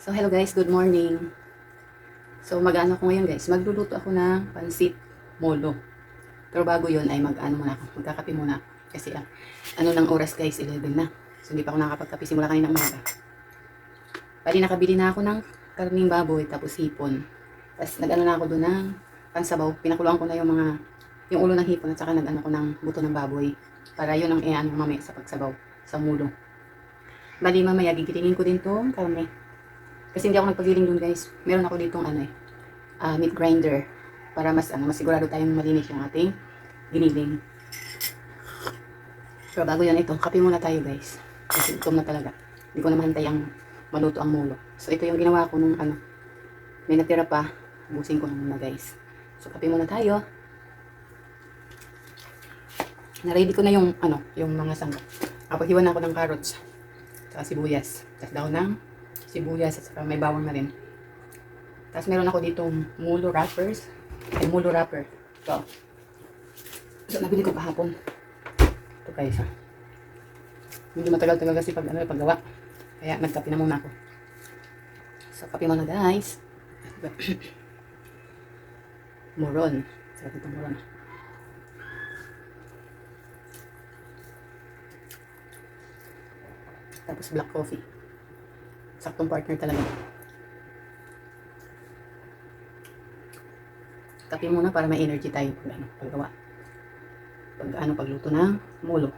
So hello guys, good morning. So mag-ano ko ngayon guys, magluluto ako ng pansit molo. Pero bago yun ay mag-ano muna ako, magkakape muna. Kasi ano ng oras guys, 11 na. So hindi pa ako nakakapagkape simula kanina umaga. Bali nakabili na ako ng karning baboy tapos hipon. Tapos nag-ano na ako doon ng pansabaw. Pinakuluan ko na yung ulo ng hipon at saka nag-ano ko ng buto ng baboy. Para yun ang ano mamaya sa pagsabaw sa mulo. Bali mamaya gigilingin ko din tong karne. Kasi hindi ako nagpagiling dun guys. Meron ako ditong meat grinder. Para mas sigurado tayong malinis yung ating giniling. Pero bago yan ito, kape muna tayo guys. Kasi gutom na talaga. Hindi ko na mahantay ang maluto ang mulo. So ito yung ginawa ko nung may natira pa. Ubusin ko na muna guys. So kape muna tayo. Na-ready ko na yung mga sangkap. Kapaghiwa na ako ng carrots. Saka sibuyas. Tapos daw ng sibuyas at saka may bawang na rin. Tapos meron ako ditong mulo wrappers. Mulo wrapper. Ito. So nabili ko kahapon. Ito guys. Medyo matagal-tagal kasi paggawa. Kaya nagkape na muna ako. So kape muna guys. Moron. Sarap itong moron. Tapos black coffee. Saktong partner talaga. Kape muna para may energy tayo paggawa. Pagluto ng mulo.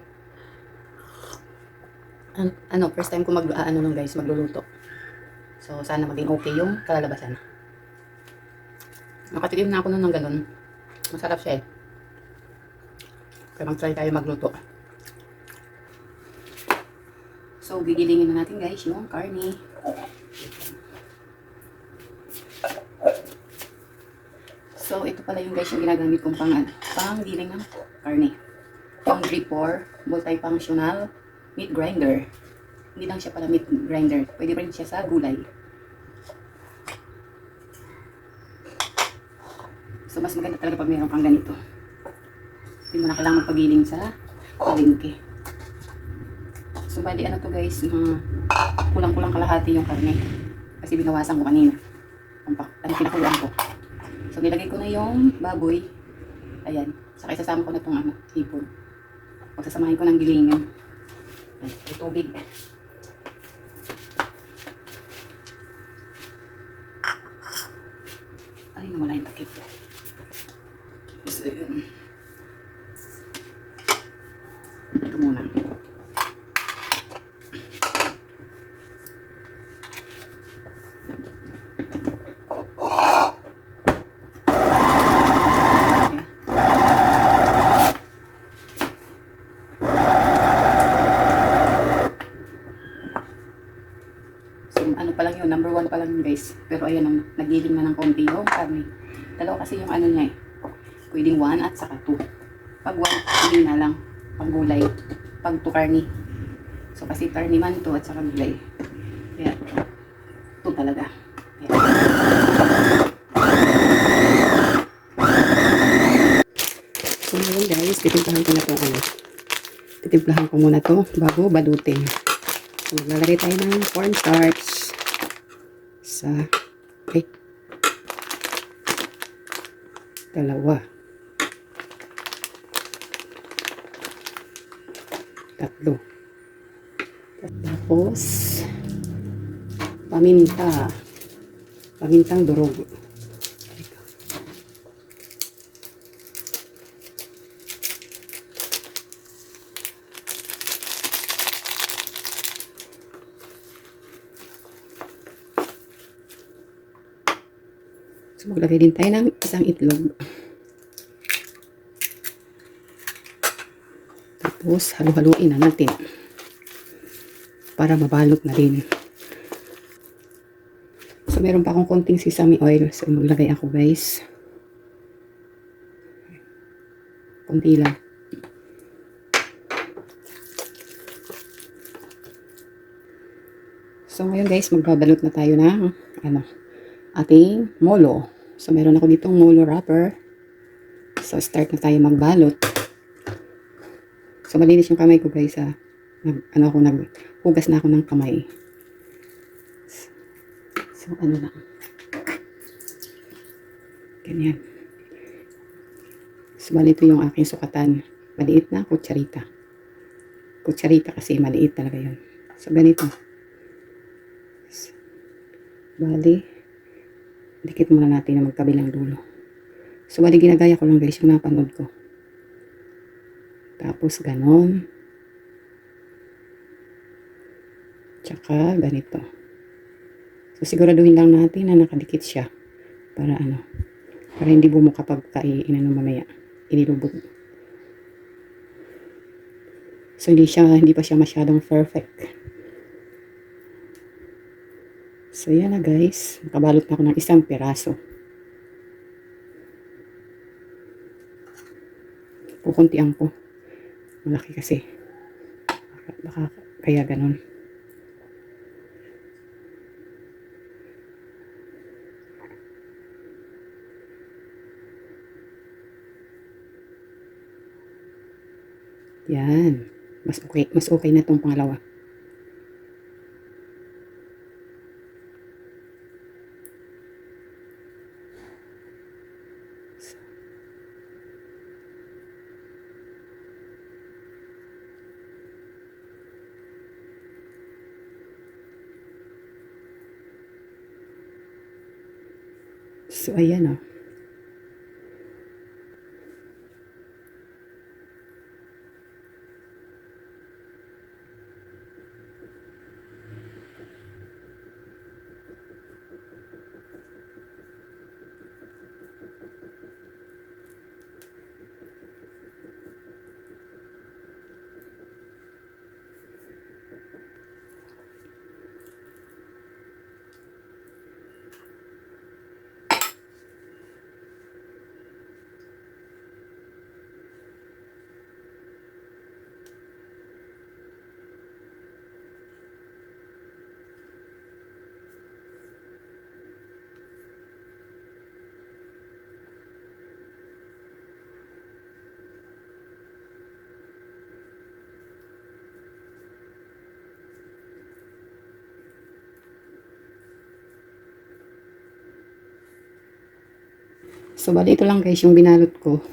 First time ko magluluto. So sana maging okay yung kalalabasan. Nakatikim na ako nun ng ganun. Masarap siya eh. Kaya mag-try tayo magluto. So gigilingin na natin guys yung karne. So, ito pala yung guys yung ginagamit kong pang-giling ng karne. Yung 3-4 multifunctional meat grinder. Hindi lang siya pala meat grinder. Pwede rin siya sa gulay. So, mas maganda talaga pag mayroon kang ganito. Hindi mo na kailangan magpagiling sa palengke. So, bali to guys, kulang-kulang kalahati yung karne. Kasi binawasan ko kanina. Pinakuluan ko. So, nilagay ko na yung baboy. Ayan. Saka isasama ko na itong hipon. Pagsasamahin ko ng gilingan. May tubig. Ay, nawala yung takip. So, yun. Ito muna. Pa lang yun, number 1 pa lang yun guys. Pero ayan, nagiling na ng konti yung karne. Dalawa kasi yung niya eh. Pwedeng 1 at saka 2. Pag 1, hindi na lang. Pag gulay. Pag 2 karne. So kasi karne man to at saka gulay. Kaya 2 talaga. Ayan. So ngayon guys, titimplahan ko na to Titimplahan ko muna to bago balutin. So maglalagay tayo ng cornstarch. Dalawa. Tatlo. Tapos, paminta. Pamintang durog. So, maglagay din tayo ng isang itlog. Tapos, halu-haluin na natin. Para mabalot na rin. So, meron pa akong konting sesame oil. So, maglagay ako guys. Konti lang. So, ngayon guys, magbabalot na tayo ng ating molo. So, meron ako ditong molo wrapper. So, start na tayo magbalot. So, malinis yung kamay ko guys. Naghugas na ako ng kamay. So, ano lang. Ganyan. So, bali ito yung aking sukatan. Maliit na kutsarita. Kutsarita kasi maliit talaga yun. So, ganito. Bali, dikit muna natin na magkabilang dulo. So, bali ginagaya ko lang guys yung napanood ko. Tapos, ganon. Tsaka, ganito. So, siguraduhin lang natin na nakadikit siya. Para ano, para hindi bumuka pagka inano mamaya. Inilubog. So, hindi pa siya masyadong perfect. So, yan na guys. Nakabalot na ako ng isang piraso. Kukuntian ko. Malaki kasi. Baka kaya ganon. Yan. Mas okay na tong pangalawa. So, ayan o. So, bali ito lang guys yung binalot ko.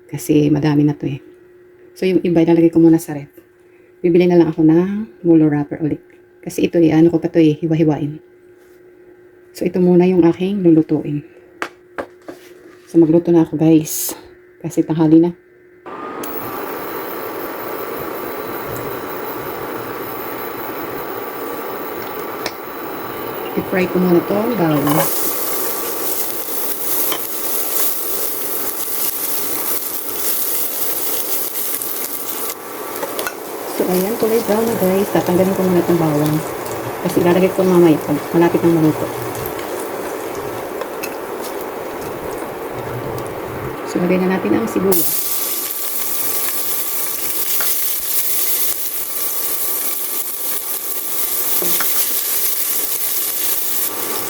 Kasi madami na to eh. So, yung iba ilalagay ko muna sa ref. Bibili na lang ako ng mulo wrapper ulit. Kasi ito eh, ano ko pa to eh, hiwa-hiwain. So, ito muna yung aking lulutuin. So, magluto na ako guys. Kasi tanghali na. I-fry ko muna to bawang. So, ayan, kulay brown na guys. Tatanggalin ko muna itong bawang. Kasi ilalagay ko mamaya pag malapit ng maluto. So, lagay na natin ang sibuyas.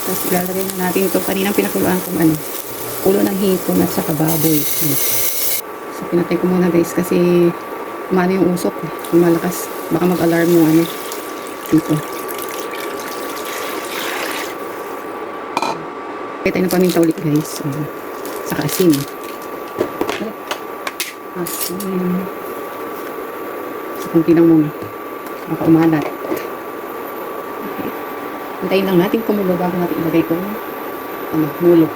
Tapos, ilalagay na natin ito. Kaninang pinakuluan kong ulo ng hipon at saka baboy. So, pinatay ko muna guys kasi umano yung usok eh. Kung malakas, baka mag-alarm yung dito. Kaya tayo ng paminta ulit guys. Saka asin. Asin. So, kunti lang muna. Baka umalat. Okay. Hintayin lang natin kumulo bago natin ilagay ko mulo.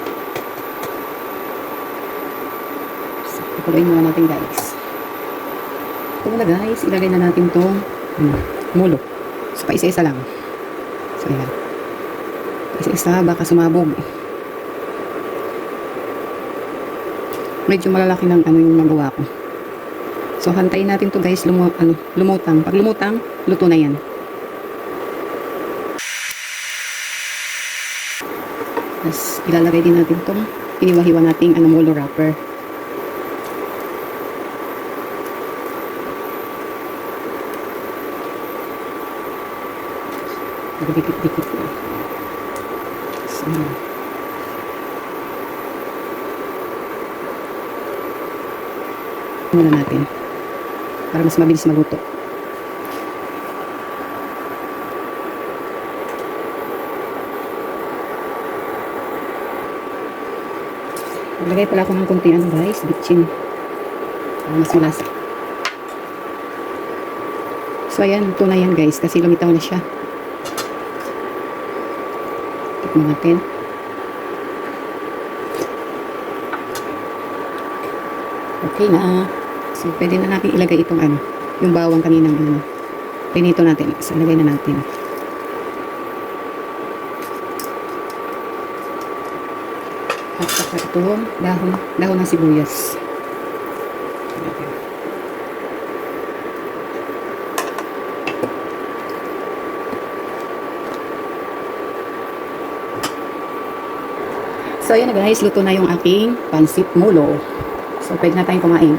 So, ipuluin muna natin guys. Ito muna guys, ilagay na natin itong mulo. So, paisa-isa lang. So, ayan. Paisa-isa, baka sumabog. Medyo malalaki ng yung magawa ko. So, hantayin natin to guys, lumutang. Pag lumutang, luto na yan. Tapos, ilalagay din natin itong iniwa-hiwa nating mulo wrapper. Dikit-dikit na. So, muna natin para mas mabilis maluto. Maglagay pala ako ng konti ano guys, bitchin. Mas malasa. So ayan, ito na yan guys, kasi lumitaw na siya. Tikman natin. Okay na. So pwede na natin ilagay itong ano, yung bawang kaninang ano. Pinito natin. So ilagay na natin. At saka itong dahon ng sibuyas. So ayan na guys, luto na yung aking pansit molo. So pwede na tayong kumain.